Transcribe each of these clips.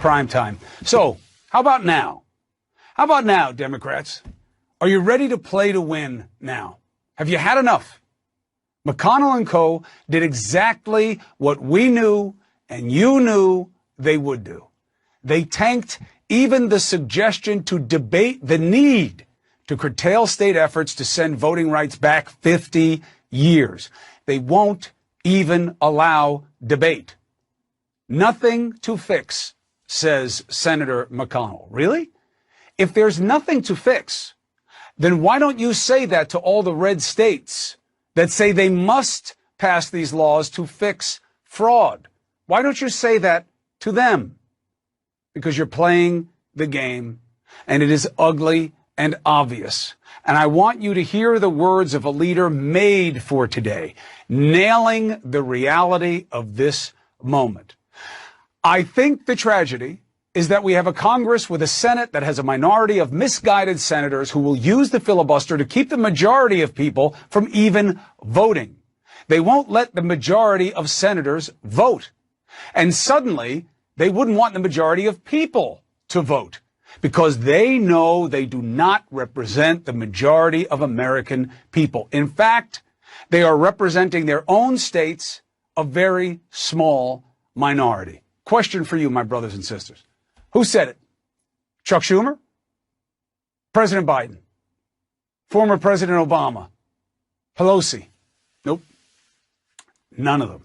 prime time. So, how about now? How about now, Democrats? Are you ready to play to win now? Have you had enough? McConnell and co. did exactly what we knew and you knew they would do. They tanked even the suggestion to debate the need to curtail state efforts to send voting rights back 50 years. They won't even allow debate. Nothing to fix, says Senator McConnell. Really? If there's nothing to fix, then why don't you say that to all the red states that say they must pass these laws to fix fraud? Why don't you say that to them? Because you're playing the game, and it is ugly and obvious. And I want you to hear the words of a leader made for today, nailing the reality of this moment. I think the tragedy is that we have a Congress with a Senate that has a minority of misguided senators who will use the filibuster to keep the majority of people from even voting. They won't let the majority of senators vote. And suddenly, they wouldn't want the majority of people to vote because they know they do not represent the majority of American people. In fact, they are representing their own states, a very small minority. Question for you, my brothers and sisters. Who said it? Chuck Schumer? President Biden? Former President Obama? Pelosi? Nope. None of them.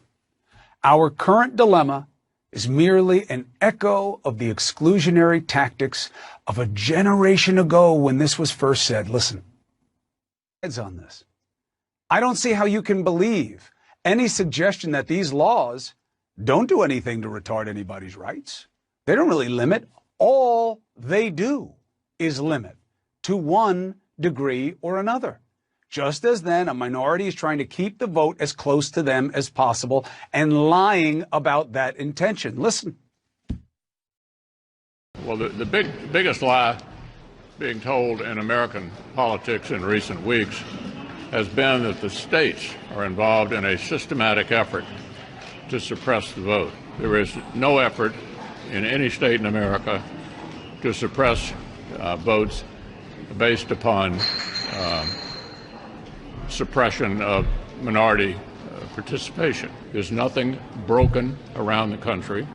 Our current dilemma is merely an echo of the exclusionary tactics of a generation ago when this was first said. Listen, heads on this. I don't see how you can believe any suggestion that these laws don't do anything to retard anybody's rights. They don't really limit. All they do is limit to one degree or another. Just as then a minority is trying to keep the vote as close to them as possible and lying about that intention. Listen. Well, the biggest lie being told in American politics in recent weeks has been that the states are involved in a systematic effort to suppress the vote. There is no effort in any state in America to suppress votes based upon suppression of minority participation. There's nothing broken around the country.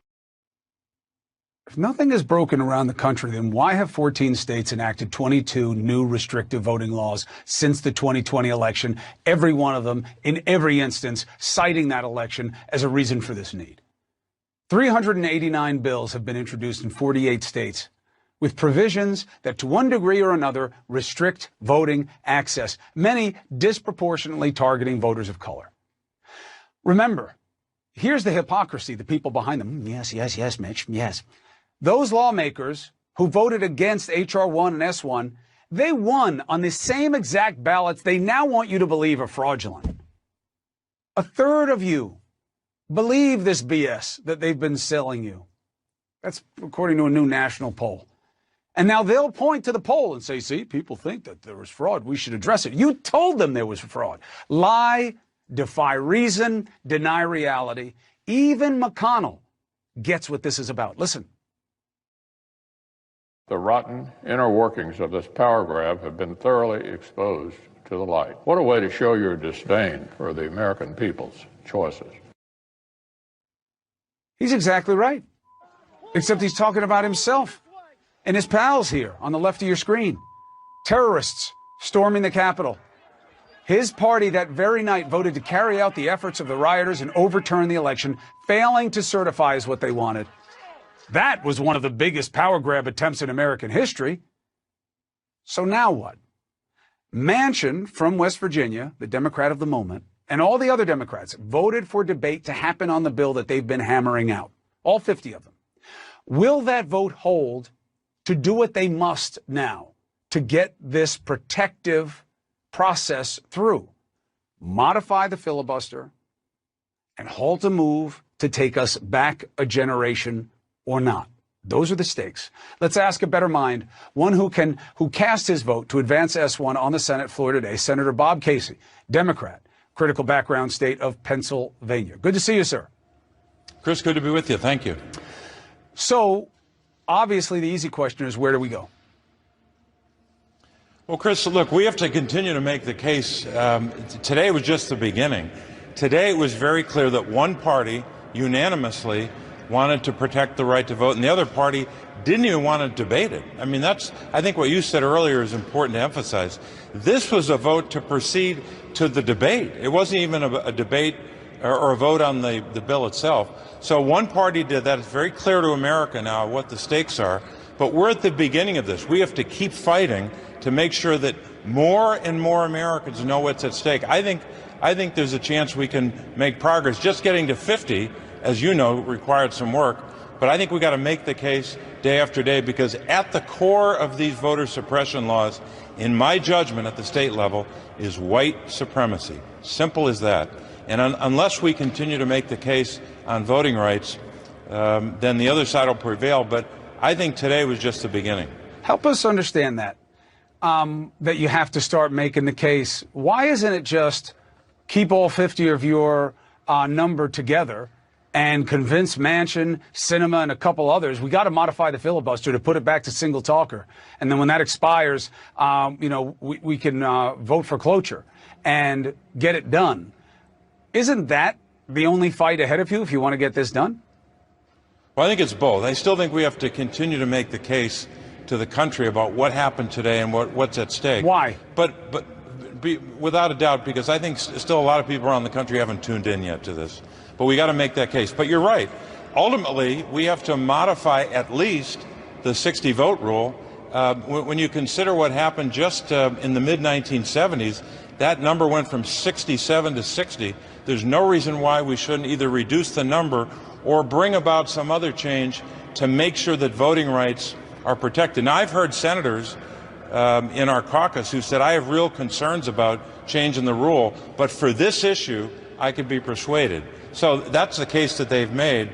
If nothing is broken around the country, then why have 14 states enacted 22 new restrictive voting laws since the 2020 election, every one of them, in every instance, citing that election as a reason for this need? 389 bills have been introduced in 48 states with provisions that to one degree or another restrict voting access, many disproportionately targeting voters of color. Remember, here's the hypocrisy, the people behind them. Yes, Mitch, yes. Those lawmakers who voted against H.R. 1 and S1, they won on the same exact ballots they now want you to believe are fraudulent. A third of you believe this BS that they've been selling you. That's according to a new national poll. And now they'll point to the poll and say, see, people think that there was fraud. We should address it. You told them there was fraud. Lie, defy reason, deny reality. Even McConnell gets what this is about. Listen. The rotten inner workings of this power grab have been thoroughly exposed to the light. What a way to show your disdain for the American people's choices. He's exactly right. Except he's talking about himself and his pals here on the left of your screen. Terrorists storming the Capitol. His party that very night voted to carry out the efforts of the rioters and overturn the election, failing to certify as what they wanted. That was one of the biggest power grab attempts in American history. So now what? Manchin from West Virginia, the Democrat of the moment, and all the other Democrats voted for debate to happen on the bill that they've been hammering out, all 50 of them. Will that vote hold to do what they must now to get this protective process through? Modify the filibuster and halt a move to take us back a generation or not? Those are the stakes. Let's ask a better mind, one who cast his vote to advance S1 on the Senate floor today, Senator Bob Casey, Democrat, critical background state of Pennsylvania. Good to see you, sir. Chris, good to be with you. Thank you. So obviously the easy question is, where do we go? Well, Chris, look, we have to continue to make the case. Today was just the beginning. Today it was very clear that one party unanimously wanted to protect the right to vote, and the other party didn't even want to debate it. I mean, I think what you said earlier is important to emphasize. This was a vote to proceed to the debate. It wasn't even a debate or a vote on the bill itself. So one party did that. It's very clear to America now what the stakes are. But we're at the beginning of this. We have to keep fighting to make sure that more and more Americans know what's at stake. I think there's a chance we can make progress. Just getting to 50, as you know, required some work. But I think we've got to make the case day after day, because at the core of these voter suppression laws, in my judgment at the state level, is white supremacy. Simple as that. And unless we continue to make the case on voting rights, then the other side will prevail. But I think today was just the beginning. Help us understand that, that you have to start making the case. Why isn't it just keep all 50 of your number together and convince Manchin, Sinema, and a couple others? We got to modify the filibuster to put it back to single talker. And then when that expires, we can vote for cloture and get it done. Isn't that the only fight ahead of you if you want to get this done? Well, I think it's both. I still think we have to continue to make the case to the country about what happened today and what's at stake. Why? But without a doubt, because I think still a lot of people around the country haven't tuned in yet to this. But we got to make that case. But you're right. Ultimately, we have to modify at least the 60-vote rule. When you consider what happened just in the mid-1970s, that number went from 67 to 60. There's no reason why we shouldn't either reduce the number or bring about some other change to make sure that voting rights are protected. Now, I've heard senators in our caucus who said, I have real concerns about changing the rule, but for this issue, I could be persuaded. So that's the case that they've made.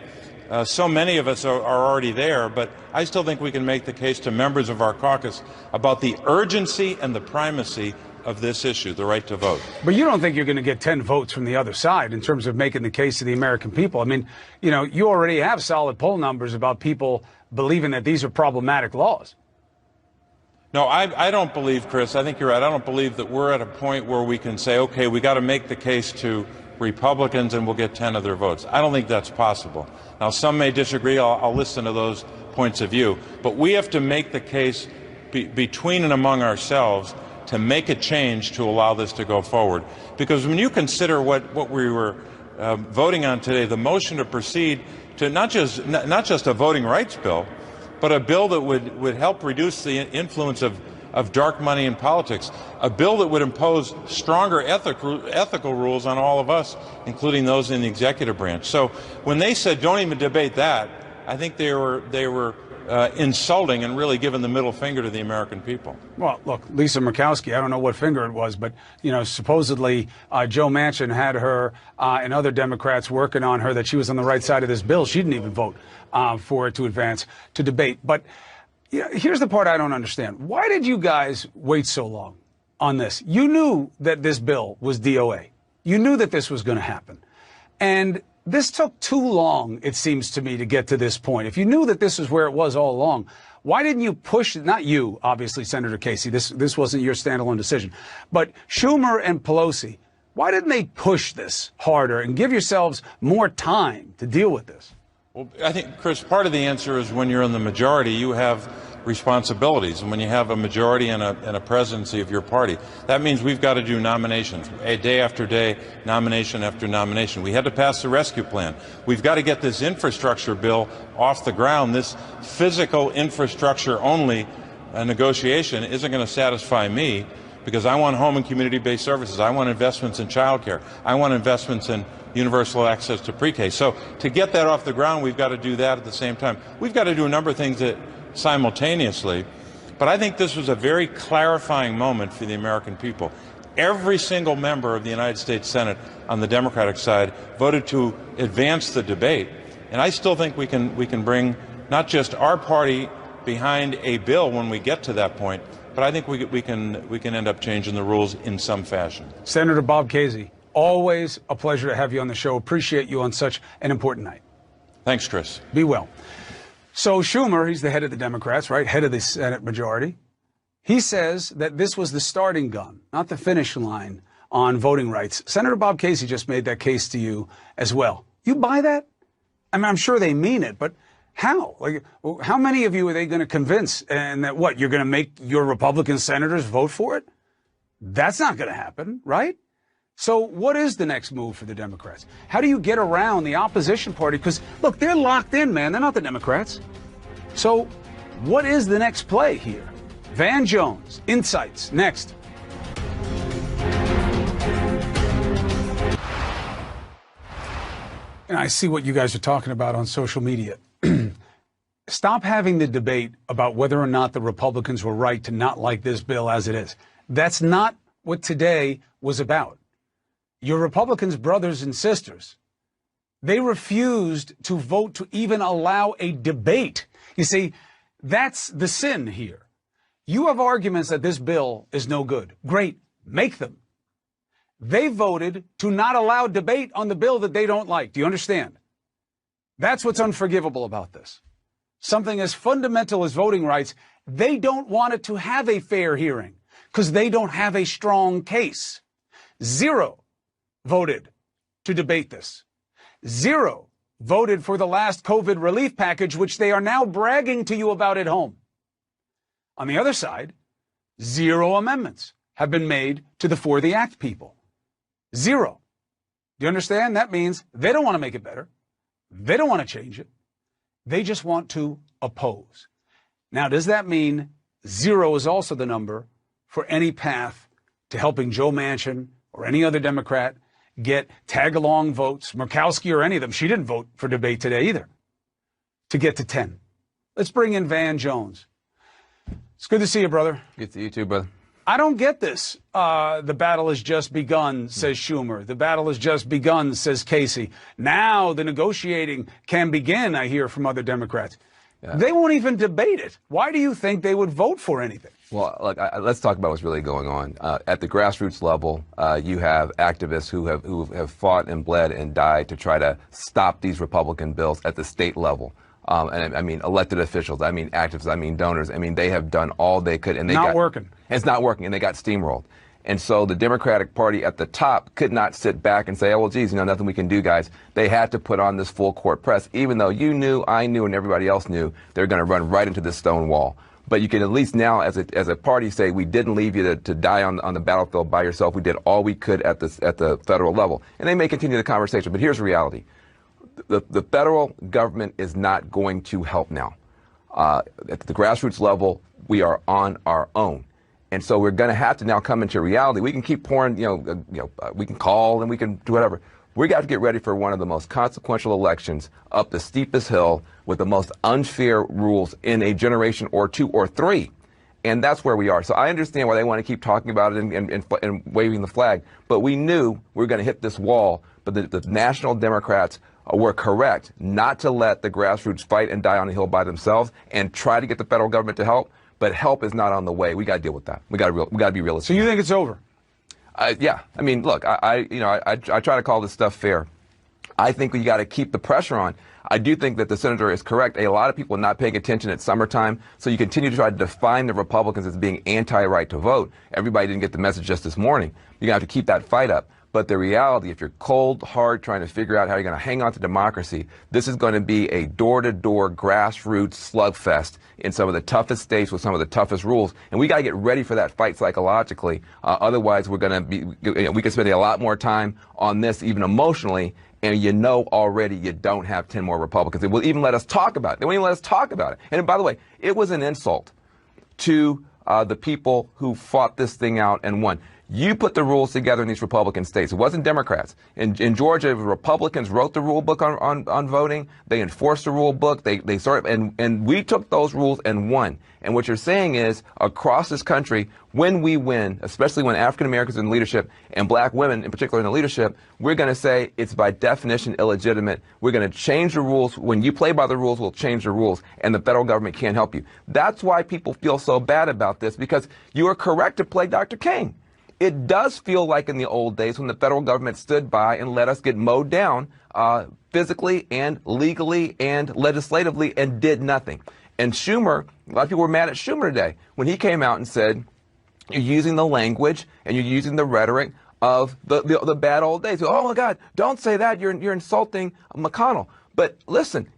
So many of us are already there, but I still think we can make the case to members of our caucus about the urgency and the primacy of this issue, the right to vote. But you don't think you're going to get 10 votes from the other side in terms of making the case to the American people? I mean, you already have solid poll numbers about people believing that these are problematic laws. No, I don't believe, Chris, I think you're right. I don't believe that we're at a point where we can say, okay, we got to make the case to Republicans and we'll get 10 of their votes. I don't think that's possible. Now, some may disagree. I'll listen to those points of view. But we have to make the case between and among ourselves to make a change to allow this to go forward. Because when you consider what we were voting on today, the motion to proceed to not just a voting rights bill, but a bill that would help reduce the influence of dark money in politics, a bill that would impose stronger ethical rules on all of us, including those in the executive branch. So when they said don't even debate that, I think they were insulting and really giving the middle finger to the American people. Well, look, Lisa Murkowski, I don't know what finger it was, but, supposedly Joe Manchin had her and other Democrats working on her that she was on the right side of this bill. She didn't even vote for it to advance to debate. But here's the part I don't understand. Why did you guys wait so long on this? You knew that this bill was DOA. You knew that this was going to happen. And this took too long, it seems to me, to get to this point. If you knew that this was where it was all along, why didn't you push, not you, obviously, Senator Casey, this wasn't your standalone decision, but Schumer and Pelosi, why didn't they push this harder and give yourselves more time to deal with this? Well, I think, Chris, part of the answer is when you're in the majority, you have responsibilities. And when you have a majority and a presidency of your party, that means we've got to do nominations, day after day, nomination after nomination. We had to pass the rescue plan. We've got to get this infrastructure bill off the ground. This physical infrastructure only negotiation isn't going to satisfy me, because I want home and community-based services. I want investments in child care. I want investments in universal access to pre-K. So to get that off the ground, we've got to do that at the same time. We've got to do a number of things simultaneously, but I think this was a very clarifying moment for the American people. Every single member of the United States Senate on the Democratic side voted to advance the debate, and I still think we can bring not just our party behind a bill when we get to that point, but I think we can end up changing the rules in some fashion. Senator Bob Casey, always a pleasure to have you on the show. Appreciate you on such an important night. Thanks, Chris. Be well. So Schumer, he's the head of the Democrats, right? Head of the Senate majority. He says that this was the starting gun, not the finish line on voting rights. Senator Bob Casey just made that case to you as well. You buy that? I mean, I'm sure they mean it, but how? Like, how many of you are they going to convince? And that what, you're going to make your Republican senators vote for it? That's not going to happen, right? So what is the next move for the Democrats? How do you get around the opposition party? Because, look, they're locked in, man. They're not the Democrats. So what is the next play here? Van Jones, Insights, next. And I see what you guys are talking about on social media. Stop having the debate about whether or not the Republicans were right to not like this bill as it is. That's not what today was about. Your Republicans, brothers and sisters, they refused to vote to even allow a debate. You see, that's the sin here. You have arguments that this bill is no good. Great, make them. They voted to not allow debate on the bill that they don't like. Do you understand? That's what's unforgivable about this. Something as fundamental as voting rights, they don't want it to have a fair hearing because they don't have a strong case. 0 voted to debate this. 0 voted for the last COVID relief package, which they are now bragging to you about at home. On the other side, 0 amendments have been made to the For the Act people. 0. Do you understand? That means they don't want to make it better. They don't want to change it. They just want to oppose. Now, does that mean 0 is also the number for any path to helping Joe Manchin or any other Democrat get tag-along votes, Murkowski or any of them? She didn't vote for debate today either, to get to 10. Let's bring in Van Jones. It's good to see you, brother. Good to see you too, brother. I don't get this. The battle has just begun, says Schumer. The battle has just begun, says Casey. Now the negotiating can begin, I hear from other Democrats. Yeah. They won't even debate it. Why do you think they would vote for anything? Well, look, let's talk about what's really going on. At the grassroots level, you have activists who have fought and bled and died to try to stop these Republican bills at the state level. And I mean elected officials, I mean activists, I mean donors. I mean, they have done all they could, and not working. It's not working, and they got steamrolled. And so the Democratic Party at the top could not sit back and say, oh, well, geez, nothing we can do, guys. They had to put on this full court press, even though you knew, I knew, and everybody else knew they're going to run right into this stone wall. But you can at least now, as a party, say we didn't leave you to die on the battlefield by yourself. We did all we could at the federal level, and they may continue the conversation. But here's the reality: the federal government is not going to help now. At the grassroots level, we are on our own. And so we're going to have to now come into reality. We can keep pouring, we can call and we can do whatever. We got to get ready for one of the most consequential elections up the steepest hill with the most unfair rules in a generation or 2 or 3. And that's where we are. So I understand why they want to keep talking about it and waving the flag. But we knew we were going to hit this wall. But the National Democrats were correct not to let the grassroots fight and die on the hill by themselves and try to get the federal government to help. But help is not on the way. We got to deal with that. We got to be realistic. So you think it's over? Yeah. I mean, look, I try to call this stuff fair. I think we got to keep the pressure on. I do think that the senator is correct. A lot of people are not paying attention at summertime, so you continue to try to define the Republicans as being anti-right to vote. Everybody didn't get the message just this morning. You're going to have to keep that fight up. But the reality, if you're cold, hard, trying to figure out how you're going to hang on to democracy, this is going to be a door-to-door grassroots slugfest in some of the toughest states with some of the toughest rules. And we got to get ready for that fight psychologically. Otherwise, we're going to be, we can spend a lot more time on this, even emotionally. And you know already you don't have 10 more Republicans. They will even let us talk about it. They won't even let us talk about it. And by the way, it was an insult to the people who fought this thing out and won. You put the rules together in these Republican states. It wasn't Democrats. In Georgia, Republicans wrote the rule book on voting. They enforced the rule book. They started, and we took those rules and won. And what you're saying is, across this country, when we win, especially when African Americans in leadership and black women in particular in the leadership, we're going to say it's by definition illegitimate. We're going to change the rules. When you play by the rules, we'll change the rules, and the federal government can't help you. That's why people feel so bad about this, because you are correct to play Dr. King. it does feel like in the old days when the federal government stood by and let us get mowed down physically and legally and legislatively and did nothing. And Schumer, a lot of people were mad at Schumer today when he came out and said, you're using the language and you're using the rhetoric of the bad old days. Oh my God, don't say that. You're insulting McConnell. But listen,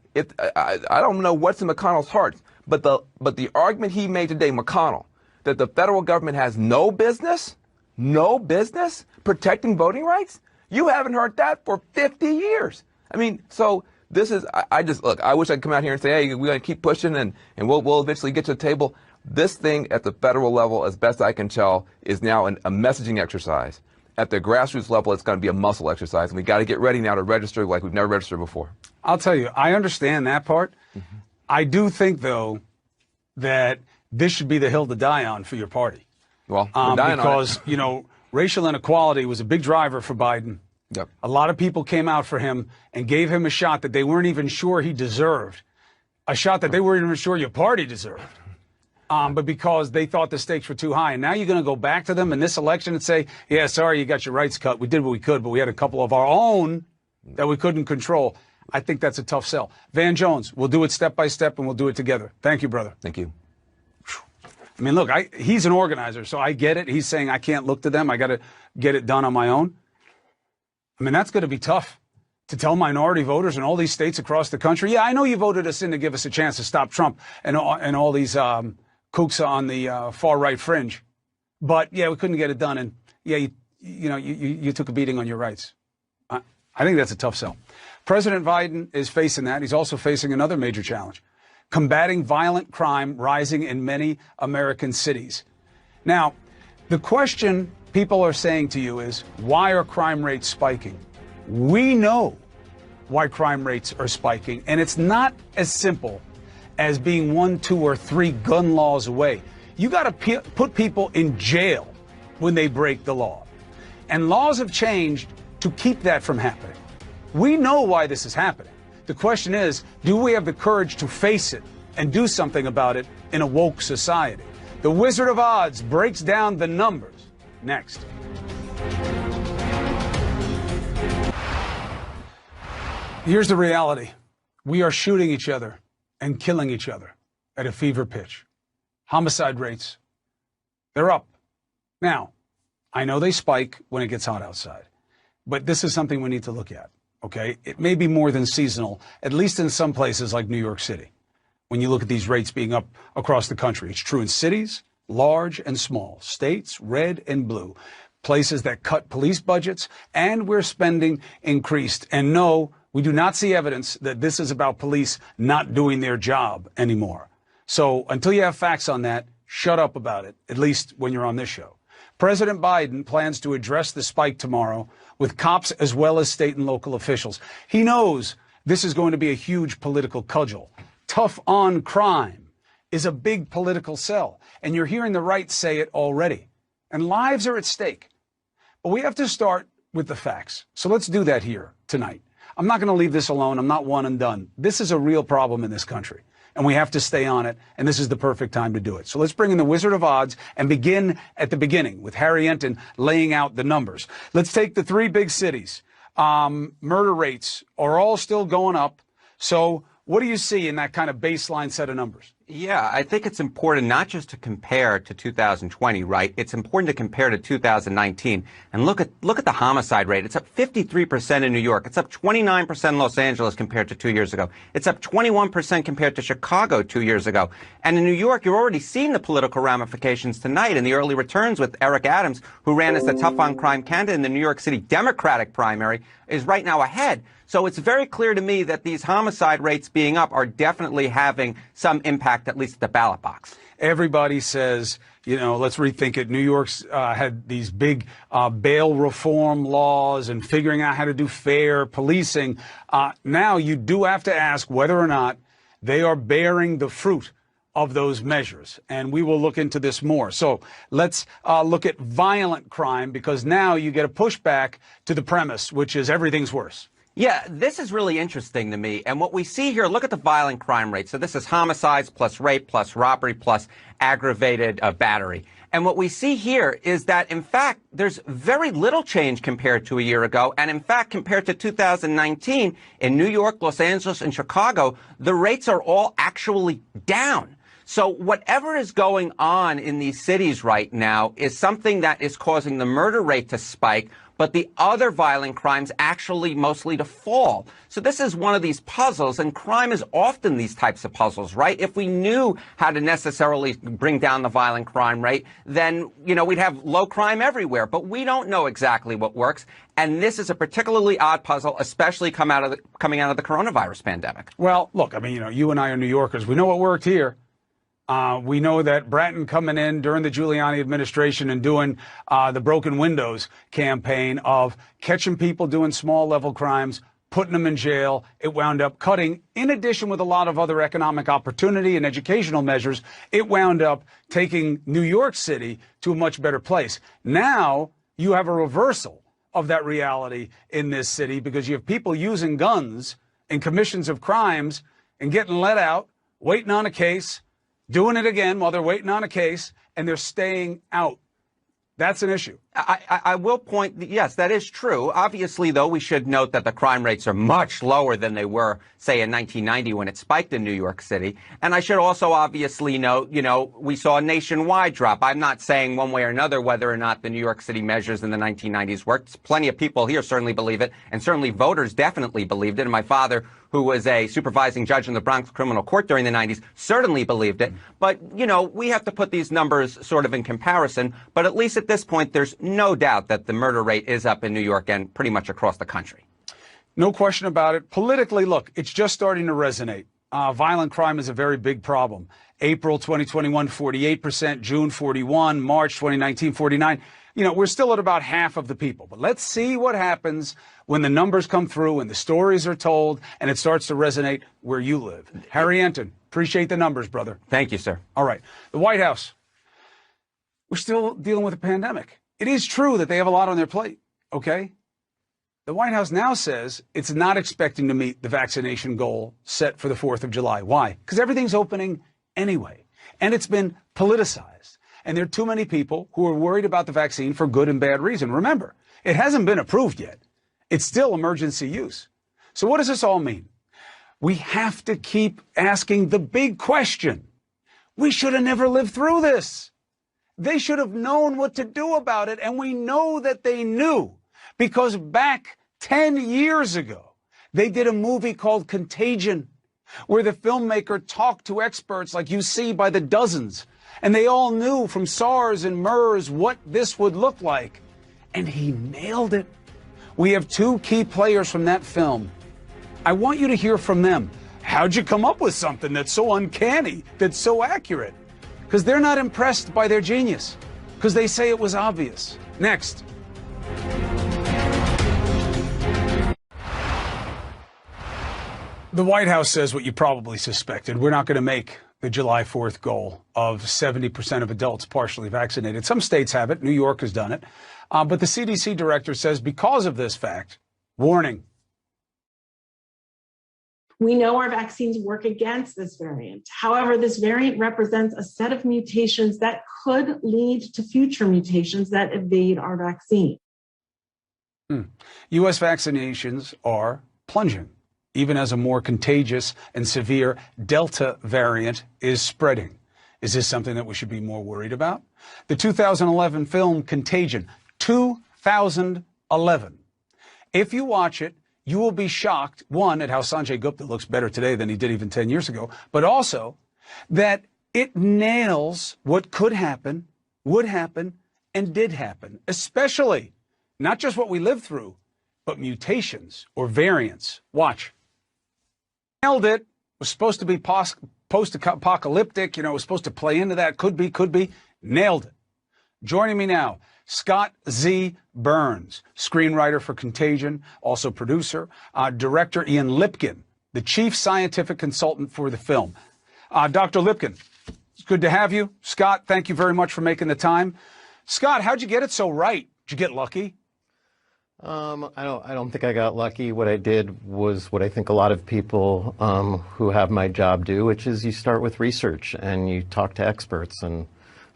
I don't know what's in McConnell's heart, but the argument he made today, McConnell, that the federal government has no business protecting voting rights. You haven't heard that for 50 years. I mean, so this is, look, I wish I could come out here and say, hey, we're going to keep pushing and we'll eventually get to the table. This thing at the federal level, as best I can tell, is now a messaging exercise. At the grassroots level, it's going to be a muscle exercise, and we got to get ready now to register like we've never registered before. I'll tell you, I understand that part. Mm-hmm. I do think, though, that this should be the hill to die on for your party. Well, because, you know, racial inequality was a big driver for Biden. Yep. A lot of people came out for him and gave him a shot that they weren't even sure he deserved, a shot that they weren't even sure your party deserved. But because they thought the stakes were too high. And now you're going to go back to them in this election and say, yeah, sorry, you got your rights cut. We did what we could, but we had a couple of our own that we couldn't control. I think that's a tough sell. Van Jones, we'll do it step by step and we'll do it together. Thank you, brother. Thank you. I mean, look, he's an organizer, so I get it. He's saying I can't look to them. I got to get it done on my own. I mean, that's going to be tough to tell minority voters in all these states across the country. Yeah, I know you voted us in to give us a chance to stop Trump and all these kooks on the far right fringe. But, yeah, we couldn't get it done. And, yeah, you took a beating on your rights. I think that's a tough sell. President Biden is facing that. He's also facing another major challenge, combating violent crime rising in many American cities. Now, the question people are saying to you is, why are crime rates spiking? We know why crime rates are spiking, and it's not as simple as being 1, 2, or 3 gun laws away. You got to put people in jail when they break the law. And laws have changed to keep that from happening. We know why this is happening. The question is, do we have the courage to face it and do something about it in a woke society? The Wizard of Oz breaks down the numbers next. Here's the reality. We are shooting each other and killing each other at a fever pitch. Homicide rates, they're up. Now, I know they spike when it gets hot outside, but this is something we need to look at, okay? It may be more than seasonal, at least in some places like New York City. When you look at these rates being up across the country, it's true in cities, large and small, states, red and blue, places that cut police budgets, and where spending increased. And no, we do not see evidence that this is about police not doing their job anymore. So until you have facts on that, shut up about it, at least when you're on this show. President Biden plans to address the spike tomorrow with cops as well as state and local officials. He knows this is going to be a huge political cudgel. Tough on crime is a big political sell, and you're hearing the right say it already. And lives are at stake. But we have to start with the facts. So let's do that here tonight. I'm not going to leave this alone. I'm not one and done. This is a real problem in this country, and we have to stay on it, and this is the perfect time to do it. So let's bring in the Wizard of Odds and begin at the beginning with Harry Enton laying out the numbers. Let's take the 3 big cities. Murder rates are all still going up. So what do you see in that kind of baseline set of numbers? Yeah, I think it's important not just to compare to 2020, right? It's important to compare to 2019 and look at the homicide rate. It's up 53% in New York. It's up 29% in Los Angeles compared to 2 years ago. It's up 21% compared to Chicago 2 years ago. And in New York, you're already seeing the political ramifications tonight in the early returns with Eric Adams, who ran as the tough on crime candidate in the New York City Democratic primary, is right now ahead. So it's very clear to me that these homicide rates being up are definitely having some impact, at least at the ballot box. Everybody says, let's rethink it. New York's had these big bail reform laws and figuring out how to do fair policing. Now you do have to ask whether or not they are bearing the fruit of those measures. And we will look into this more. So let's look at violent crime, because now you get a pushback to the premise, which is everything's worse. Yeah, this is really interesting to me. And what we see here, look at the violent crime rate. So this is homicides plus rape plus robbery plus aggravated battery. And what we see here is that, in fact, there's very little change compared to a year ago. And in fact, compared to 2019, in New York, Los Angeles, and Chicago, the rates are all actually down. So whatever is going on in these cities right now is something that is causing the murder rate to spike, but the other violent crimes actually mostly to fall. So this is one of these puzzles, and crime is often these types of puzzles, right? If we knew how to necessarily bring down the violent crime rate, then, we'd have low crime everywhere. But we don't know exactly what works. And this is a particularly odd puzzle, especially coming out of the coronavirus pandemic. Well, look, you and I are New Yorkers. We know what worked here. We know that Bratton coming in during the Giuliani administration and doing the broken windows campaign of catching people doing small level crimes, putting them in jail. It wound up cutting, in addition with a lot of other economic opportunity and educational measures, it wound up taking New York City to a much better place. Now you have a reversal of that reality in this city because you have people using guns in commissions of crimes and getting let out, waiting on a case, doing it again while they're waiting on a case, and they're staying out. That's an issue. I will point, yes, that is true. Obviously, though, we should note that the crime rates are much lower than they were, say, in 1990 when it spiked in New York City. And I should also obviously note, we saw a nationwide drop. I'm not saying one way or another whether or not the New York City measures in the 1990s worked. Plenty of people here certainly believe it, and certainly voters definitely believed it. And my father, who was a supervising judge in the Bronx Criminal Court during the 90s, certainly believed it. But, we have to put these numbers sort of in comparison. But at least at this point, there's no doubt that the murder rate is up in New York and pretty much across the country. No question about it. Politically, look, it's just starting to resonate. Violent crime is a very big problem. April 2021, 48%, June 41, March 2019, 49. We're still at about half of the people. But let's see what happens when the numbers come through and the stories are told and it starts to resonate where you live. Harry Anton, appreciate the numbers, brother. Thank you, sir. All right. The White House. We're still dealing with a pandemic. It is true that they have a lot on their plate, okay? The White House now says it's not expecting to meet the vaccination goal set for the 4th of July. Why? Because everything's opening anyway, and it's been politicized. And there are too many people who are worried about the vaccine for good and bad reason. Remember, it hasn't been approved yet. It's still emergency use. So what does this all mean? We have to keep asking the big question. We should have never lived through this. They should have known what to do about it, and we know that they knew because back 10 years ago, they did a movie called Contagion, where the filmmaker talked to experts like you see by the dozens, and they all knew from SARS and MERS what this would look like, and he nailed it. We have two key players from that film. I want you to hear from them. How'd you come up with something that's so uncanny, that's so accurate? Because they're not impressed by their genius, because they say it was obvious. Next. The White House says what you probably suspected. We're not going to make the July 4th goal of 70% of adults partially vaccinated. Some states have it. New York has done it. But the CDC director says because of this fact, warning. We know our vaccines work against this variant. However, this variant represents a set of mutations that could lead to future mutations that evade our vaccine. U.S. vaccinations are plunging, even as a more contagious and severe Delta variant is spreading. Is this something that we should be more worried about? The 2011 film Contagion, 2011. If you watch it, you will be shocked, one, at how Sanjay Gupta looks better today than he did even 10 years ago, but also that it nails what could happen, would happen, and did happen, especially not just what we lived through, but mutations or variants. Watch. Nailed it. Was supposed to be post-apocalyptic. It was supposed to play into that. Could be. Nailed it. Joining me now, Scott Z. Burns, screenwriter for Contagion, also producer, director Ian Lipkin, the chief scientific consultant for the film. Dr. Lipkin, it's good to have you. Scott, thank you very much for making the time. Scott, how'd you get it so right? Did you get lucky? I don't think I got lucky. What I did was what I think a lot of people who have my job do, which is you start with research and you talk to experts. And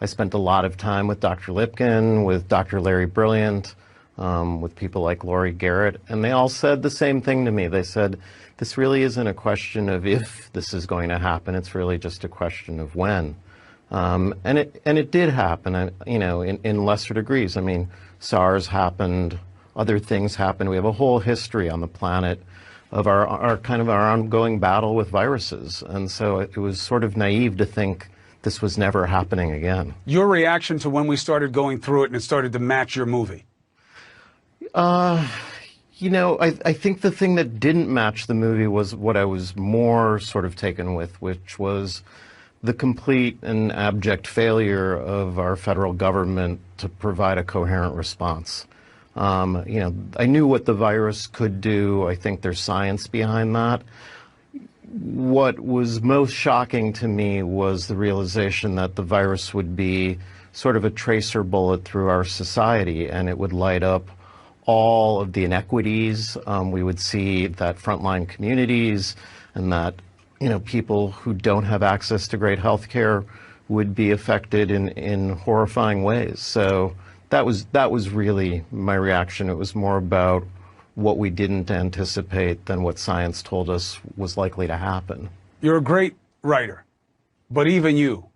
I spent a lot of time with Dr. Lipkin, with Dr. Larry Brilliant, with people like Laurie Garrett, and they all said the same thing to me. They said, this really isn't a question of if this is going to happen, it's really just a question of when. And it did happen, you know, in lesser degrees. I mean, SARS happened, other things happened. We have a whole history on the planet of our kind of our ongoing battle with viruses. And so it was sort of naive to think this was never happening again. Your reaction to when we started going through it and it started to match your movie? You know, I think the thing that didn't match the movie was what I was more sort of taken with, which was the complete and abject failure of our federal government to provide a coherent response. You know, I knew what the virus could do. I think there's science behind that. What was most shocking to me was the realization that the virus would be sort of a tracer bullet through our society, and it would light up all of the inequities. We would see that frontline communities and that, you know, people who don't have access to great health care would be affected in horrifying ways. So that was really my reaction. It was more about what we didn't anticipate than what science told us was likely to happen. You're a great writer, but even you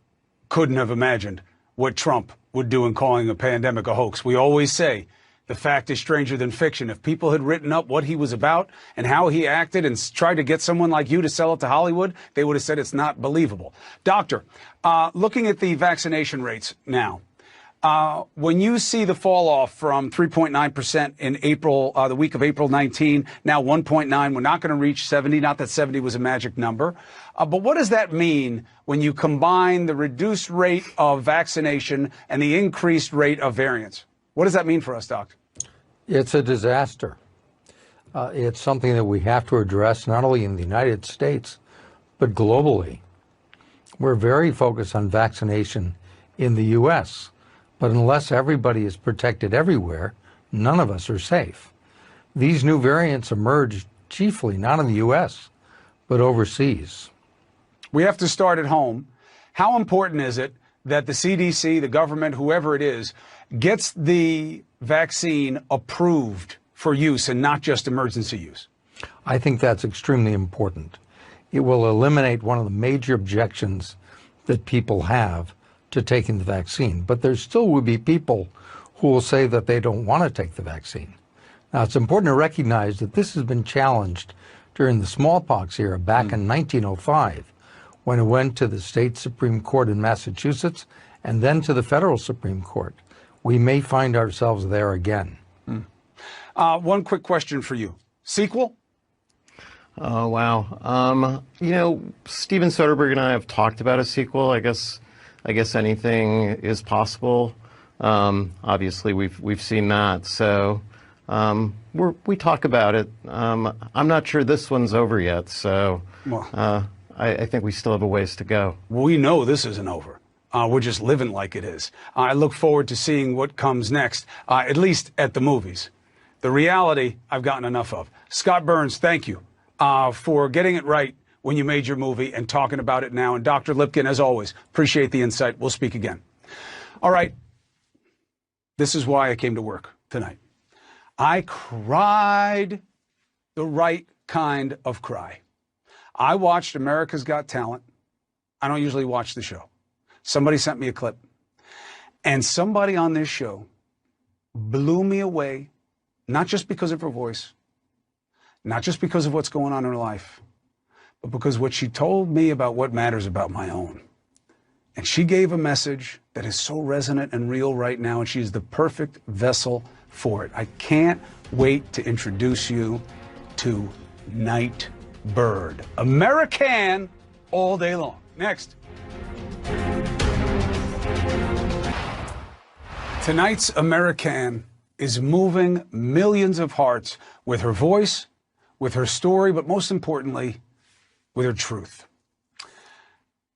couldn't have imagined what Trump would do in calling a pandemic a hoax. We always say the fact is stranger than fiction. If people had written up what he was about and how he acted and tried to get someone like you to sell it to Hollywood, they would have said it's not believable. Doctor, looking at the vaccination rates now, when you see the fall off from 3.9% in April, the week of April 19, now 1.9, we're not going to reach 70, not that 70 was a magic number. But what does that mean when you combine the reduced rate of vaccination and the increased rate of variants? What does that mean for us, Doc? It's a disaster. It's something that we have to address not only in the United States, but globally. We're very focused on vaccination in the U.S., but unless everybody is protected everywhere, none of us are safe. These new variants emerged chiefly not in the U.S., but overseas. We have to start at home. How important is it that the CDC, the government, whoever it is, gets the vaccine approved for use and not just emergency use? I think that's extremely important. It will eliminate one of the major objections that people have to taking the vaccine. But there still will be people who will say that they don't want to take the vaccine. Now, it's important to recognize that this has been challenged during the smallpox era back in 1905, when it went to the state Supreme Court in Massachusetts and then to the federal Supreme Court. We may find ourselves there again. One quick question for you. Sequel? Oh, wow. You know, Steven Soderbergh and I have talked about a sequel. I guess anything is possible. Obviously, we've seen that. So we talk about it. I'm not sure this one's over yet. So I think we still have a ways to go. We know this isn't over. We're just living like it is. I look forward to seeing what comes next, at least at the movies. The reality, I've gotten enough of. Scott Burns, thank you for getting it right when you made your movie and talking about it now. And Dr. Lipkin, as always, appreciate the insight. We'll speak again. All right. This is why I came to work tonight. I cried the right kind of cry. I watched America's Got Talent. I don't usually watch the show. Somebody sent me a clip. And somebody on this show blew me away, not just because of her voice, not just because of what's going on in her life, but because what she told me about what matters about my own. And she gave a message that is so resonant and real right now, and she is the perfect vessel for it. I can't wait to introduce you to Night Bird. American all day long. Next. Tonight's American is moving millions of hearts with her voice, with her story, but most importantly, with her truth.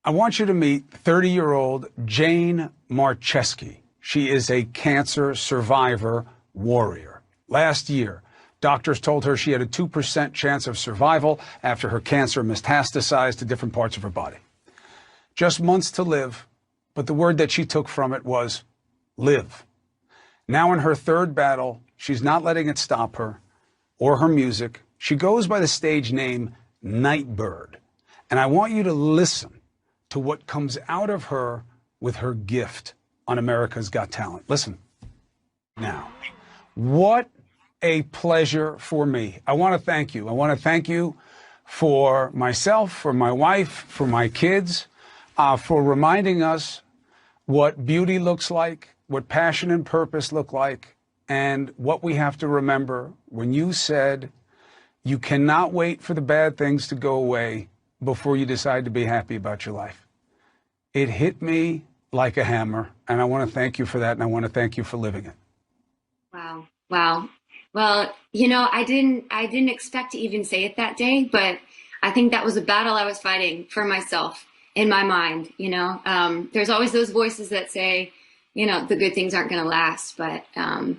I want you to meet 30-year-old Jane Marcheski. She is a cancer survivor warrior. Last year, doctors told her she had a 2% chance of survival after her cancer metastasized to different parts of her body. Just months to live, but the word that she took from it was live. Now in her third battle, she's not letting it stop her or her music. She goes by the stage name Nightbird. And I want you to listen to what comes out of her with her gift on America's Got Talent. Listen. Now, what a pleasure for me. I want to thank you. I want to thank you for myself, for my wife, for my kids, for reminding us what beauty looks like, what passion and purpose look like, and what we have to remember when you said you cannot wait for the bad things to go away before you decide to be happy about your life. It hit me like a hammer, and I want to thank you for that, and I want to thank you for living it. Wow. Wow. Well, I didn't expect to even say it that day, but I think that was a battle I was fighting for myself in my mind. There's always those voices that say, the good things aren't going to last. But, I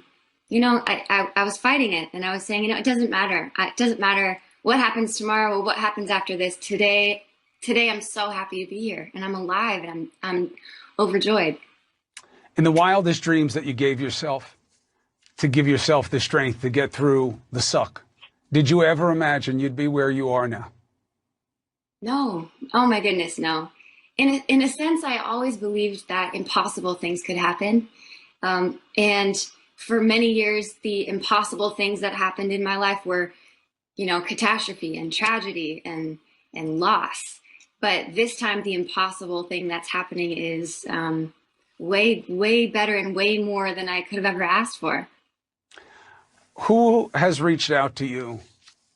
was fighting it, and I was saying, it doesn't matter. It doesn't matter what happens tomorrow or what happens after this. Today, I'm so happy to be here, and I'm alive, and I'm overjoyed. In the wildest dreams that you gave yourself, to give yourself the strength to get through the suck, did you ever imagine you'd be where you are now? No. Oh my goodness, no. In a sense, I always believed that impossible things could happen. And for many years, the impossible things that happened in my life were, catastrophe and tragedy and loss. But this time, the impossible thing that's happening is way, way better and way more than I could have ever asked for. Who has reached out to you?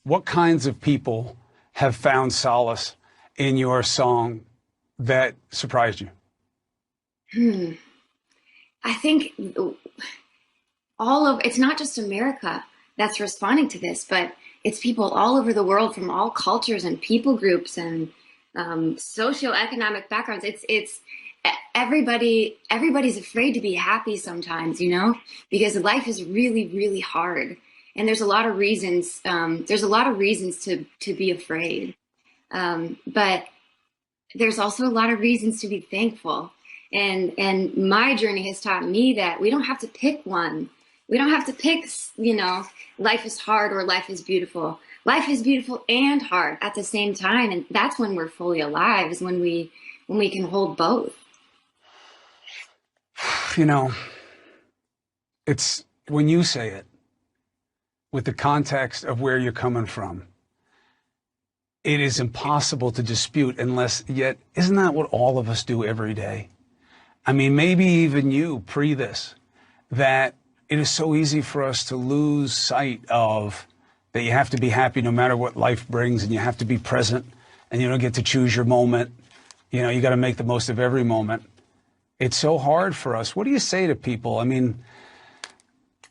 What kinds of people have found solace in your song that surprised you? I think it's not just America that's responding to this, but it's people all over the world from all cultures and people groups and socioeconomic backgrounds. It's everybody's afraid to be happy sometimes, because life is really, really hard. And there's a lot of reasons, to be afraid. But there's also a lot of reasons to be thankful. And my journey has taught me that we don't have to pick one. We don't have to pick, life is hard or life is beautiful. Life is beautiful and hard at the same time. And that's when we're fully alive, is when we can hold both. It's when you say it with the context of where you're coming from, it is impossible to dispute yet isn't that what all of us do every day? I mean, maybe even you pre this, that it is so easy for us to lose sight of that you have to be happy no matter what life brings, and you have to be present, and you don't get to choose your moment. You got to make the most of every moment. It's so hard for us. What do you say to people? I mean,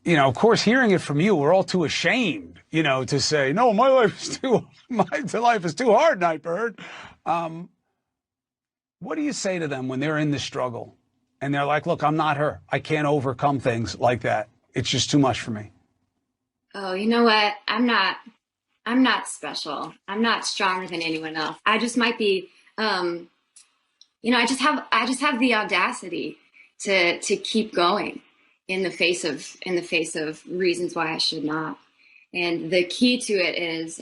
of course, hearing it from you, we're all too ashamed, to say, no, my life is too hard, Nightbird. What do you say to them when they're in the struggle and they're like, look, I'm not her. I can't overcome things like that. It's just too much for me. Oh, you know what? I'm not special. I'm not stronger than anyone else. I just might be, I just have the audacity to keep going in the face of reasons why I should not. And the key to it is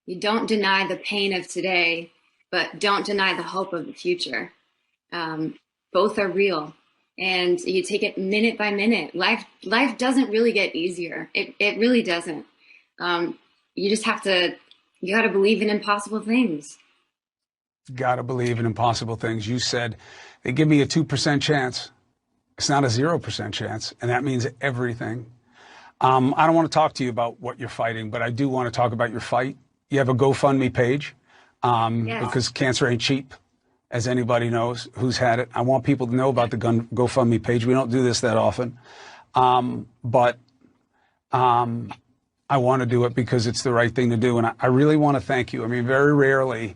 you don't deny the pain of today, but don't deny the hope of the future. Both are real, and you take it minute by minute. Life doesn't really get easier. It really doesn't. You got to believe in impossible things. Got to believe in impossible things. You said they give me a 2% chance. It's not a 0% chance, and that means everything. I don't want to talk to you about what you're fighting, but I do want to talk about your fight. You have a GoFundMe page because cancer ain't cheap, as anybody knows who's had it. I want people to know about the GoFundMe page. We don't do this that often, but I want to do it because it's the right thing to do, and I really want to thank you. I mean, very rarely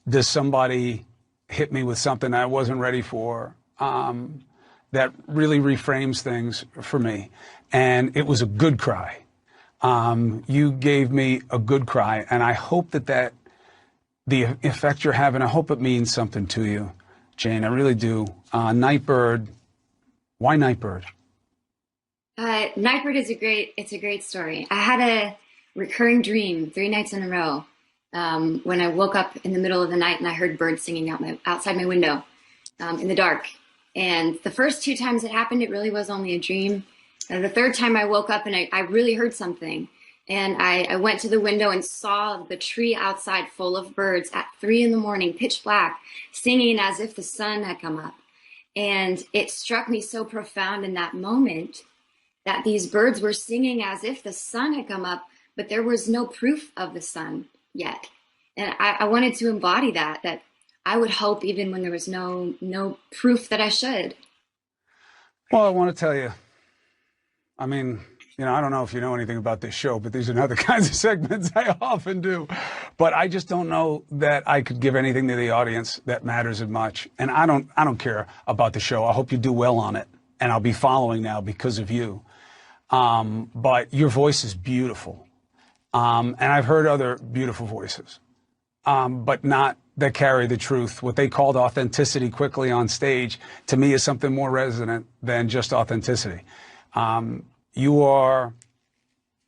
does somebody hit me with something I wasn't ready for that really reframes things for me. And it was a good cry. You gave me a good cry, and I hope that the effect you're having, I hope it means something to you. Jane. I really do. Nightbird. Why Nightbird? Nightbird is it's a great story. I had a recurring dream 3 nights in a row when I woke up in the middle of the night and I heard birds singing outside my window in the dark. And the first 2 times it happened, it really was only a dream. The third time I woke up and I really heard something. And I went to the window and saw the tree outside full of birds at 3 a.m, pitch black, singing as if the sun had come up. And it struck me so profound in that moment that these birds were singing as if the sun had come up, but there was no proof of the sun yet. And I wanted to embody that I would hope even when there was no proof that I should. Well, I want to tell you, I mean, I don't know if you know anything about this show, but these are not the kinds of segments I often do. But I just don't know that I could give anything to the audience that matters as much. And I don't care about the show. I hope you do well on it. And I'll be following now because of you. But your voice is beautiful. And I've heard other beautiful voices, but not that carry the truth. What they called authenticity quickly on stage, to me, is something more resonant than just authenticity. You are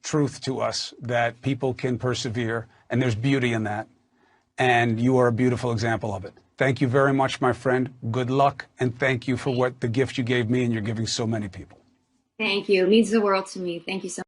truth to us, that people can persevere, and there's beauty in that. And you are a beautiful example of it. Thank you very much, my friend. Good luck, and thank you for the gift you gave me and you're giving so many people. Thank you. It means the world to me. Thank you so much.